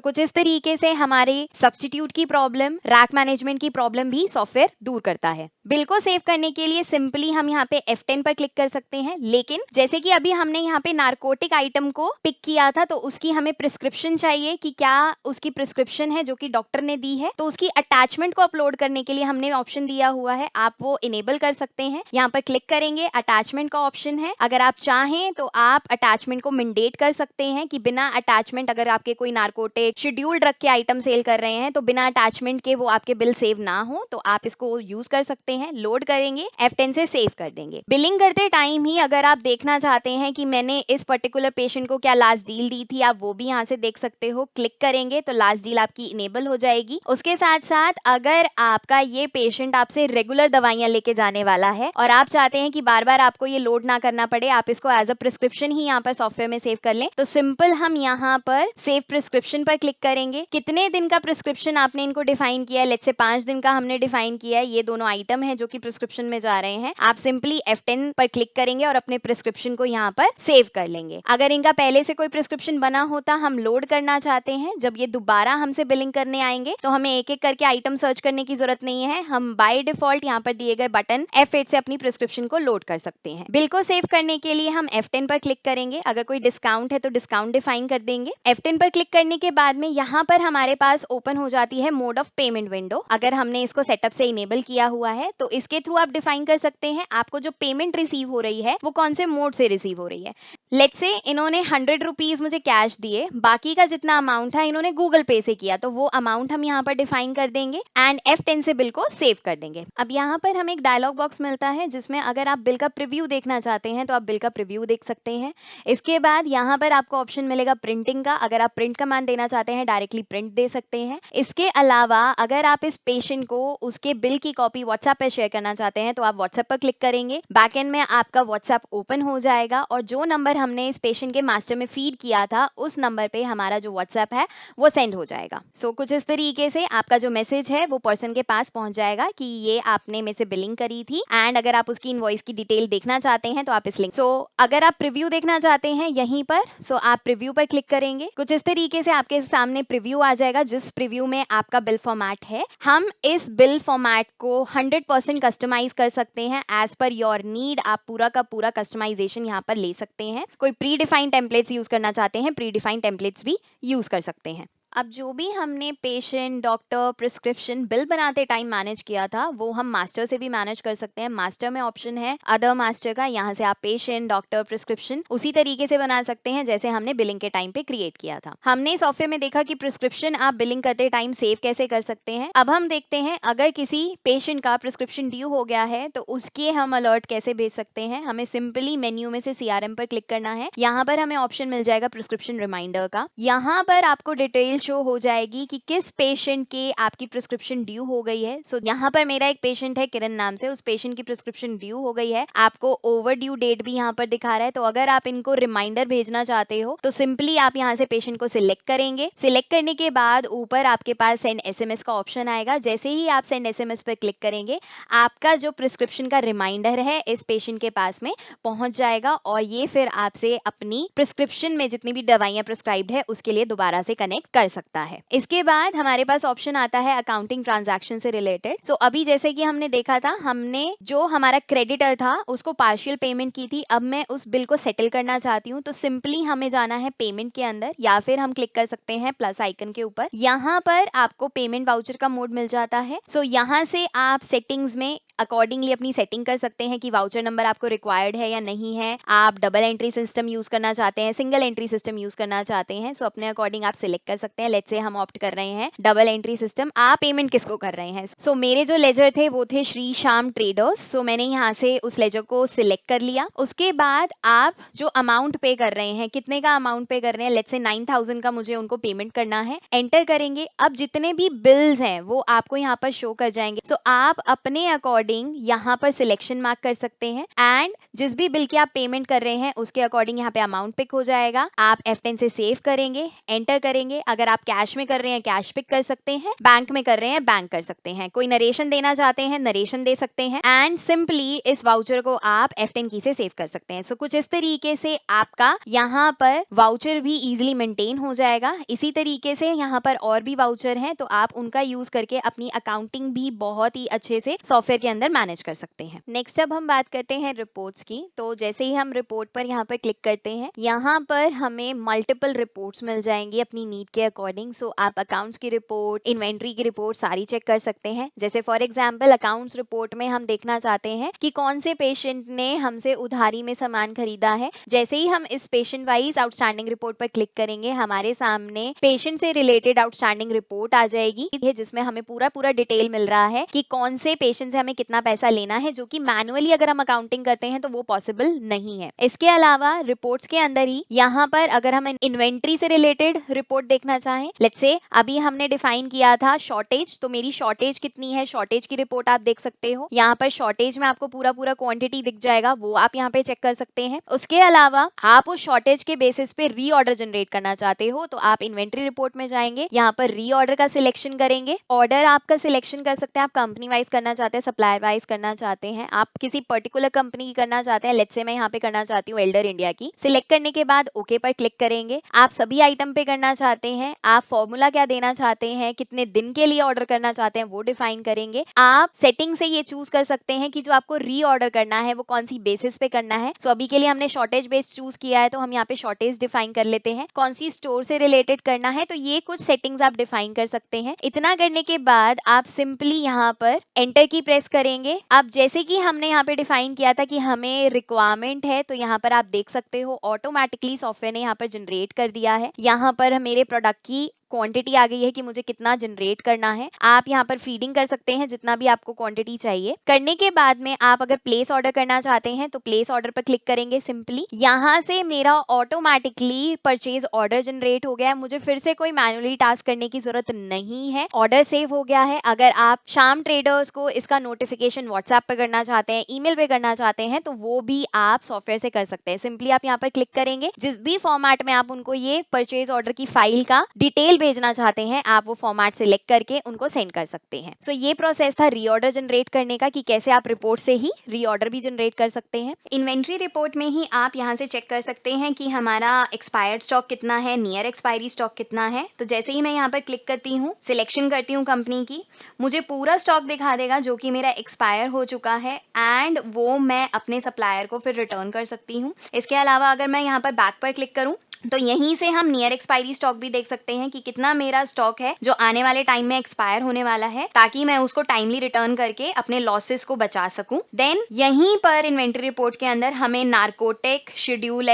कुछ इस तरीके से हमारे सब्स्टिट्यूट की प्रॉब्लम, रैक मैनेजमेंट की प्रॉब्लम भी सॉफ्टवेयर दूर करता है। बिल को सेव करने के लिए सिंपली हम यहाँ पे F10 पर क्लिक कर सकते हैं, लेकिन जैसे कि अभी हमने यहाँ पे नारकोटिक आइटम को पिक किया था, तो उसकी हमें प्रिस्क्रिप्शन चाहिए कि क्या उसकी प्रिस्क्रिप्शन है जो कि डॉक्टर ने दी है, तो उसकी अटैचमेंट को अपलोड करने के लिए हमने ऑप्शन दिया हुआ है, आप वो इनेबल कर सकते हैं। यहाँ पर क्लिक करेंगे, अटैचमेंट का ऑप्शन है। अगर आप चाहें तो आप अटैचमेंट को मैंडेट कर सकते हैं कि बिना अटैचमेंट, अगर आपके कोई नारकोटिक शेड्यूल्ड रख के आइटम सेल कर रहे हैं तो बिना अटैचमेंट के वो आपके बिल सेव ना हो, तो आप इसको यूज कर सकते हैं। लोड करेंगे, F10 से सेव कर देंगे। बिलिंग करते टाइम ही अगर आप देखना चाहते हैं कि मैंने इस पर्टिकुलर पेशेंट को क्या लास्ट डील दी थी, आप वो भी यहाँ से देख सकते हो। क्लिक करेंगे तो लास्ट डील आपकी इनेबल हो जाएगी। उसके साथ साथ अगर आपका ये पेशेंट आपसे रेगुलर दवाइयां लेके जाने वाला है और आप चाहते हैं कि बार बार आपको ये लोड ना करना पड़े, आप इसको एज अ प्रिस्क्रिप्शन ही यहाँ पर सॉफ्टवेयर में सेव कर लें, तो सिंपल हम यहाँ पर सेव प्रिस्क्रिप्शन पर क्लिक करेंगे। कितने दिन का प्रिस्क्रिप्शन आपने इनको डिफाइन किया है, लेट्स से 5 दिन का हमने डिफाइन किया है। ये दोनों आइटम है जो कि प्रिस्क्रिप्शन में जा रहे हैं। आप सिंपली F10 पर क्लिक करेंगे और अपने प्रिस्क्रिप्शन को यहाँ पर सेव कर लेंगे। अगर इनका पहले से कोई प्रिस्क्रिप्शन बना होता, हम लोड करना चाहते हैं, जब ये दोबारा हमसे बिलिंग करने आएंगे तो हमें एक एक करके आइटम सर्च करने की जरूरत नहीं है। हम बाय डिफॉल्ट यहाँ पर दिए गए बटन F8 से अपनी प्रिस्क्रिप्शन को लोड कर सकते हैं। बिल को सेव करने के लिए हम F10 पर क्लिक करेंगे। अगर कोई डिस्काउंट है तो डिस्काउंट डिफाइन कर देंगे। F10 पर क्लिक करने के बाद में यहाँ पर हमारे पास ओपन हो जाती है मोड ऑफ पेमेंट विंडो। अगर हमने इसको सेटअप से इनेबल किया हुआ है तो इसके थ्रू आप डिफाइन कर सकते हैं आपको जो पेमेंट रिसीव हो रही है वो कौन से मोड से रिसीव हो रही है। लेट्स से इन्होंने 100 रुपीज मुझे कैश दिए, बाकी का जितना अमाउंट था इन्होंने गूगल पे से किया, तो वो अमाउंट हम यहाँ पर डिफाइन कर देंगे एंड F10 से बिल को सेव कर देंगे। अब यहाँ पर हमें एक डायलॉग बॉक्स मिलता है जिसमें अगर आप बिल का प्रीव्यू देखना चाहते हैं तो आप बिल का प्रीव्यू देख सकते हैं। इसके बाद यहाँ पर आपको ऑप्शन मिलेगा प्रिंटिंग का। अगर आप प्रिंट कमांड देना चाहते हैं डायरेक्टली प्रिंट दे सकते हैं। इसके अलावा अगर आप इस पेशेंट को उसके बिल की कॉपी व्हाट्सएप पे शेयर करना चाहते हैं तो आप व्हाट्सएप पर क्लिक करेंगे, बैकएंड में आपका व्हाट्सएप ओपन हो जाएगा और जो नंबर हमने इस पेशेंट के मास्टर में फीड किया था उस नंबर पे हमारा जो व्हाट्सएप है वो सेंड हो जाएगा। सो कुछ इस तरीके से आपका जो मैसेज है वो पर्सन के पास पहुंच जाएगा कि ये आपने में से बिलिंग करी थी एंड अगर आप उसकी इनवॉइस की डिटेल देखना चाहते हैं तो आप इस लिंक अगर आप प्रीव्यू देखना चाहते हैं यहीं पर आप प्रीव्यू पर क्लिक करेंगे। कुछ इस तरीके से आपके सामने प्रीव्यू आ जाएगा जिस प्रीव्यू में आपका बिल फॉर्मेट है। हम इस बिल फॉर्मेट को 100% कस्टमाइज कर सकते हैं एज पर योर नीड। आप पूरा का पूरा कस्टमाइजेशन यहाँ पर ले सकते हैं। कोई प्री डिफाइंड टेम्पलेट्स यूज करना चाहते हैं, प्री डिफाइंड टेम्पलेट्स भी यूज कर सकते हैं। अब जो भी हमने पेशेंट, डॉक्टर, प्रिस्क्रिप्शन, बिल बनाते टाइम मैनेज किया था वो हम मास्टर से भी मैनेज कर सकते हैं। मास्टर में ऑप्शन है अदर मास्टर का, यहाँ से आप पेशेंट, डॉक्टर, प्रिस्क्रिप्शन उसी तरीके से बना सकते हैं जैसे हमने बिलिंग के टाइम पे क्रिएट किया था। हमने सॉफ्टवेयर में देखा कि प्रिस्क्रिप्शन आप बिलिंग करते टाइम सेव कैसे कर सकते हैं। अब हम देखते हैं अगर किसी पेशेंट का प्रिस्क्रिप्शन ड्यू हो गया है तो उसके हम अलर्ट कैसे भेज सकते हैं। हमें सिंपली मेन्यू में से CRM पर क्लिक करना है। यहाँ पर हमें ऑप्शन मिल जाएगा प्रिस्क्रिप्शन रिमाइंडर का। यहाँ पर आपको डिटेल शो हो जाएगी कि किस पेशेंट के आपकी प्रिस्क्रिप्शन ड्यू हो गई है। यहाँ पर मेरा एक पेशेंट है किरण नाम से, उस पेशेंट की प्रिस्क्रिप्शन ड्यू हो गई है। आपको ओवर ड्यू डेट भी यहाँ पर दिखा रहा है। तो अगर आप इनको रिमाइंडर भेजना चाहते हो तो सिंपली आप यहाँ से पेशेंट को सिलेक्ट करेंगे। सिलेक्ट करने के बाद ऊपर आपके पास सेंड SMS का ऑप्शन आएगा। जैसे ही आप सेंड SMS पर क्लिक करेंगे आपका जो प्रिस्क्रिप्शन का रिमाइंडर है इस पेशेंट के पास में पहुंच जाएगा और ये फिर आपसे अपनी प्रिस्क्रिप्शन में जितनी भी दवाइयां प्रिस्क्राइब्ड है उसके लिए दोबारा से कनेक्ट कर सकता है। इसके बाद हमारे पास ऑप्शन आता है अकाउंटिंग ट्रांजैक्शन से रिलेटेड। अभी जैसे कि हमने देखा था, हमने जो हमारा क्रेडिटर था उसको पार्शियल पेमेंट की थी। अब मैं उस बिल को सेटल करना चाहती हूँ तो सिंपली हमें जाना है पेमेंट के अंदर या फिर हम क्लिक कर सकते हैं प्लस आइकन के ऊपर। यहाँ पर आपको पेमेंट वाउचर का मोड मिल जाता है। यहाँ से आप सेटिंग्स में अकॉर्डिंगली अपनी सेटिंग कर सकते हैं कि वाउचर नंबर आपको रिक्वायर्ड है या नहीं है। आप डबल एंट्री सिस्टम यूज करना चाहते हैं, सिंगल एंट्री सिस्टम यूज करना चाहते हैं, अपने अकॉर्डिंग आप सिलेक्ट कर सकते हैं। सकते हैं। लेट्स से हम ऑप्ट कर रहे हैं डबल एंट्री सिस्टम, आप पेमेंट किसको कर रहे हैं। सो मेरे जो लेजर थे वो थे श्री श्याम ट्रेडर्स। सो मैंने यहाँ से उस लेजर को सिलेक्ट कर लिया। उसके बाद आप जो अमाउंट पे कर रहे हैं, कितने का अमाउंट पे कर रहे हैं, लेट्स से 9000 का मुझे उनको पेमेंट करना है, एंटर करेंगे। अब जितने भी बिल्स हैं वो आपको यहाँ पर शो कर जाएंगे। सो आप अपने अकॉर्डिंग यहाँ पर सिलेक्शन मार्क कर सकते हैं एंड जिस भी बिल की आप पेमेंट कर रहे हैं उसके अकॉर्डिंग यहाँ पे अमाउंट पिक हो जाएगा। आप F10 से सेव करेंगे, एंटर करेंगे। अगर आप कैश में कर रहे हैं कैश पिक कर सकते हैं, बैंक में कर रहे हैं बैंक कर सकते हैं, कोई नरेशन देना चाहते हैं नरेशन दे सकते हैं एंड सिंपली इस वाउचर को आप F10 की से सेव कर सकते हैं। सो कुछ इस तरीके से आपका यहाँ पर वाउचर भी इजिली मेंटेन हो जाएगा। इसी तरीके से यहाँ पर और भी वाउचर हैं तो आप उनका यूज करके अपनी अकाउंटिंग भी बहुत ही अच्छे से सॉफ्टवेयर के अंदर मैनेज कर सकते हैं। नेक्स्ट अब हम बात करते हैं रिपोर्ट्स की। तो जैसे ही हम रिपोर्ट पर यहाँ पर क्लिक करते हैं, यहाँ पर हमें मल्टीपल रिपोर्ट्स मिल जाएंगी अपनी नीड के अकॉर्डिंग। सो आप अकाउंट्स की रिपोर्ट, इन्वेंट्री की रिपोर्ट सारी चेक कर सकते हैं। जैसे फॉर एग्जाम्पल अकाउंट्स रिपोर्ट में हम देखना चाहते हैं कि कौन से पेशेंट ने हमसे उधारी में सामान खरीदा है। जैसे ही हम इस पेशेंट वाइज आउटस्टैंडिंग रिपोर्ट पर क्लिक करेंगे, हमारे सामने पेशेंट से रिलेटेड आउटस्टैंडिंग रिपोर्ट आ जाएगी जिसमें हमें पूरा डिटेल मिल रहा है कि कौन से पेशेंट से हमें कितना पैसा लेना है, जो कि मैनुअली अगर हम अकाउंटिंग करते हैं तो वो पॉसिबल नहीं है। इसके अलावा रिपोर्ट्स के अंदर ही यहाँ पर अगर हम इन्वेंट्री से रिलेटेड रिपोर्ट देखना चाहें, लेट्स से अभी हमने डिफाइन किया था शॉर्टेज, तो मेरी शॉर्टेज कितनी है, शॉर्टेज की रिपोर्ट आप देख सकते हो। यहाँ पर शॉर्टेज में आपको पूरा क्वांटिटी दिख जाएगा, वो आप यहाँ पे चेक कर सकते हैं। उसके अलावा आप उस शॉर्टेज के बेसिस पे री ऑर्डर जनरेट करना चाहते हो तो आप इन्वेंट्री रिपोर्ट में जाएंगे, यहाँ पर री ऑर्डर का सिलेक्शन करेंगे। ऑर्डर आपका सिलेक्शन कर सकते हैं, आप कंपनी वाइज करना चाहते हैं, सप्लायर वाइज करना चाहते हैं, आप किसी पर्टिकुलर कंपनी की करना चाहते हैं। लेट्स से मैं यहाँ पे करना चाहती हूँ एल्डर इंडिया की। सिलेक्ट करने के बाद ओके पर क्लिक करेंगे। आप सभी आइटम पे करना चाहते हैं, आप फॉर्मूला क्या देना चाहते हैं, कितने दिन के लिए ऑर्डर करना चाहते हैं वो डिफाइन करेंगे। आप सेटिंग से ये चूज कर सकते हैं कि जो आपको री ऑर्डर करना है वो कौन सी बेसिस पे करना है। सो अभी के लिए हमने शॉर्टेज बेस चूज किया है तो हम यहाँ पे शॉर्टेज डिफाइन कर लेते हैं। कौन सी स्टोर से रिलेटेड करना है तो ये कुछ सेटिंग्स आप डिफाइन कर सकते हैं। इतना करने के बाद आप सिंपली यहाँ पर एंटर की प्रेस करेंगे। अब जैसे कि हमने यहाँ पे डिफाइन किया था कि हमें रिक्वायरमेंट है तो यहाँ पर आप देख सकते हो ऑटोमेटिकली सॉफ्टवेयर ने यहाँ पर जनरेट कर दिया है। यहाँ पर मेरे प्रोडक्ट की क्वांटिटी आ गई है कि मुझे कितना जनरेट करना है। आप यहाँ पर फीडिंग कर सकते हैं जितना भी आपको क्वांटिटी चाहिए। करने के बाद में आप अगर प्लेस ऑर्डर करना चाहते हैं तो प्लेस ऑर्डर पर क्लिक करेंगे। सिंपली यहाँ से मेरा ऑटोमेटिकली परचेज ऑर्डर जनरेट हो गया है, मुझे फिर से कोई मैनुअली टास्क करने की जरूरत नहीं है, ऑर्डर सेव हो गया है। अगर आप श्याम ट्रेडर्स को इसका नोटिफिकेशन व्हाट्सएप पे करना चाहते हैं, ईमेल पे करना चाहते हैं तो वो भी आप सॉफ्टवेयर से कर सकते हैं। सिंपली आप यहाँ पर क्लिक करेंगे, जिस भी फॉर्मेट में आप उनको ये परचेज ऑर्डर की फाइल का डिटेल भेजना चाहते हैं आप वो फॉर्मेट सिलेक्ट करके उनको सेंड कर सकते हैं। सो ये प्रोसेस था रीऑर्डर जनरेट करने का कि कैसे आप रिपोर्ट से ही रीऑर्डर भी जनरेट कर सकते हैं। इन्वेंट्री रिपोर्ट में ही आप यहाँ से चेक कर सकते हैं कि हमारा एक्सपायर्ड स्टॉक कितना है, नियर एक्सपायरी स्टॉक कितना है। तो जैसे ही मैं यहाँ पर क्लिक करती हूँ, सिलेक्शन करती हूँ कंपनी की, मुझे पूरा स्टॉक दिखा देगा जो कि मेरा एक्सपायर हो चुका है एंड वो मैं अपने सप्लायर को फिर रिटर्न कर सकती हूँ। इसके अलावा अगर मैं यहाँ पर बैक पर क्लिक करूँ तो यहीं से हम नियर एक्सपायरी स्टॉक भी देख सकते हैं कि कितना मेरा स्टॉक है जो आने वाले टाइम में एक्सपायर होने वाला है, ताकि मैं उसको टाइमली रिटर्न करके अपने लॉसेस को बचा सकूं। देन यहीं पर इन्वेंट्री रिपोर्ट के अंदर हमें narcotic, schedule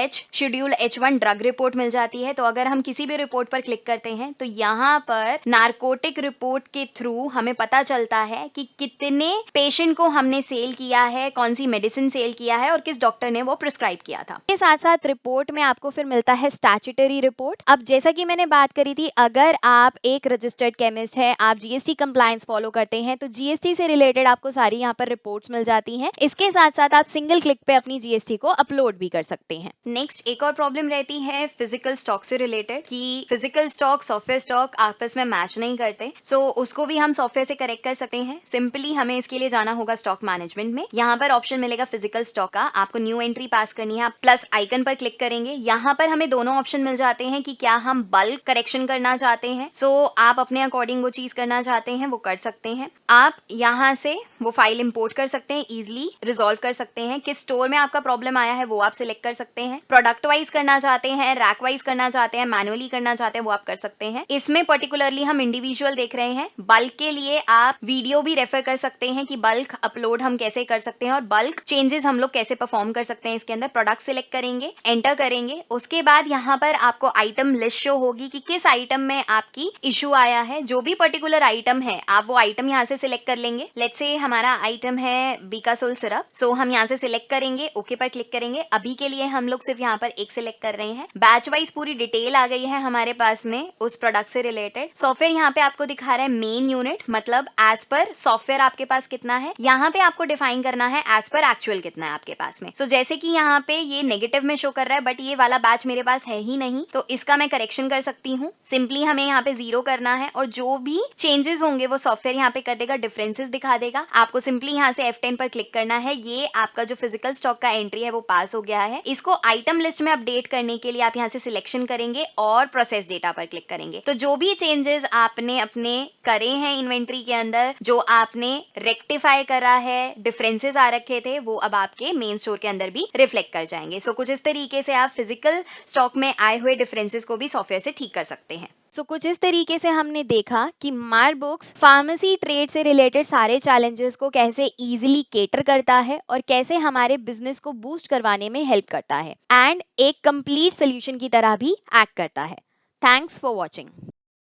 H1 drug report मिल जाती है। तो अगर हम किसी भी रिपोर्ट पर क्लिक करते हैं तो यहाँ पर नार्कोटिक रिपोर्ट के थ्रू हमें पता चलता है कि कितने पेशेंट को हमने सेल किया है, कौन सी मेडिसिन सेल किया है और किस डॉक्टर ने वो प्रिस्क्राइब किया था। इसके साथ साथ रिपोर्ट में आपको फिर मिलता है स्टैट्यूटरी रिपोर्ट। अब जैसा कि मैंने बात करी थी, अगर आप एक रजिस्टर्ड केमिस्ट है, आप जीएसटी कंप्लायंस फॉलो करते हैं तो जीएसटी से रिलेटेड आपको सारी यहाँ पर रिपोर्ट्स मिल जाती हैं। इसके साथ साथ आप सिंगल क्लिक पे अपनी जीएसटी को अपलोड भी कर सकते हैं। नेक्स्ट एक और प्रॉब्लम रहती है फिजिकल स्टॉक से रिलेटेड कि फिजिकल स्टॉक सॉफ्टवेयर स्टॉक आपस में मैच नहीं करते। सो उसको भी हम सॉफ्टवेयर से करेक्ट कर सकते हैं। सिंपली हमें इसके लिए जाना होगा स्टॉक मैनेजमेंट में। यहाँ पर ऑप्शन मिलेगा फिजिकल स्टॉक का, आपको न्यू एंट्री पास करनी है, आप प्लस आइकन पर क्लिक करेंगे। यहाँ पर हमें दोनों ऑप्शन मिल जाते हैं कि क्या हम बल्क करेक्शन करना चाहते हैं। सो आप अपने अकॉर्डिंग वो चीज करना चाहते हैं वो कर सकते हैं। आप यहाँ से वो फाइल इंपोर्ट कर सकते हैं, इजिली रिजॉल्व कर सकते हैं। किस स्टोर में आपका प्रॉब्लम आया है वो आप सिलेक्ट कर सकते हैं। प्रोडक्ट वाइज करना चाहते हैं, रैक वाइज करना चाहते हैं, मैनुअली करना चाहते हैं वो आप कर सकते हैं। इसमें पर्टिकुलरली हम इंडिविजुअल देख रहे हैं। बल्क के लिए आप वीडियो भी रेफर कर सकते हैं कि बल्क अपलोड हम कैसे कर सकते हैं और बल्क चेंजेस हम लोग कैसे परफॉर्म कर सकते हैं। इसके अंदर प्रोडक्ट सिलेक्ट करेंगे, एंटर करेंगे। उसके बाद यहाँ पर आपको आइटम लिस्ट शो होगी कि किस आइटम में आपकी इशू आया है। जो भी पर्टिकुलर आइटम है आप वो आइटम यहाँ से सिलेक्ट कर लेंगे। लेट्स से हमारा आइटम है बीकासोल सिरप, सो हम यहाँ से सिलेक्ट करेंगे, ओके पर क्लिक करेंगे। अभी के लिए हम लोग सिर्फ यहाँ पर एक सिलेक्ट कर रहे हैं। बैच वाइज पूरी डिटेल आ गई है हमारे पास में उस प्रोडक्ट से रिलेटेड। सॉफ्टवेयर यहाँ पे आपको दिखा रहा है मेन यूनिट, मतलब एज पर सॉफ्टवेयर आपके पास कितना है। यहाँ पे आपको डिफाइन करना है एज पर एक्चुअल कितना है आपके पास में। सो जैसे कि यहाँ पे ये नेगेटिव में शो कर रहा है बट ये वाला बैच मेरे पास है ही नहीं, तो इसका मैं करेक्शन कर सकती हूँ। सिंपली हमें यहाँ पे 0 करना है और जो भी चेंजेस होंगे वो सॉफ्टवेयर यहाँ पे कर देगा, डिफरेंसेस दिखा देगा। आपको सिंपली यहाँ से F10 पर क्लिक करना है। ये आपका जो फिजिकल स्टॉक का एंट्री है वो पास हो गया है। इसको आइटम लिस्ट में अपडेट करने के लिए आप यहाँ से सिलेक्शन करेंगे और प्रोसेस डेटा पर क्लिक करेंगे। तो जो भी चेंजेस आपने अपने करे हैं इन्वेंट्री के अंदर, जो आपने रेक्टिफाई करा है, डिफरेंसेस आ रखे थे, वो अब आपके मेन स्टोर के अंदर भी रिफ्लेक्ट कर जाएंगे। सो कुछ इस तरीके से आप फिजिकल स्टॉक में आए हुए डिफरेंसेस को भी सॉफ्टवेयर से ठीक कर सकते हैं। कुछ इस तरीके से हमने देखा कि मार्बुक्स फार्मेसी ट्रेड से रिलेटेड सारे चैलेंजेस को कैसे इजीली केटर करता है और कैसे हमारे बिजनेस को बूस्ट करवाने में हेल्प करता है एंड एक कंप्लीट सोल्यूशन की तरह भी एक्ट करता है। Thanks for watching.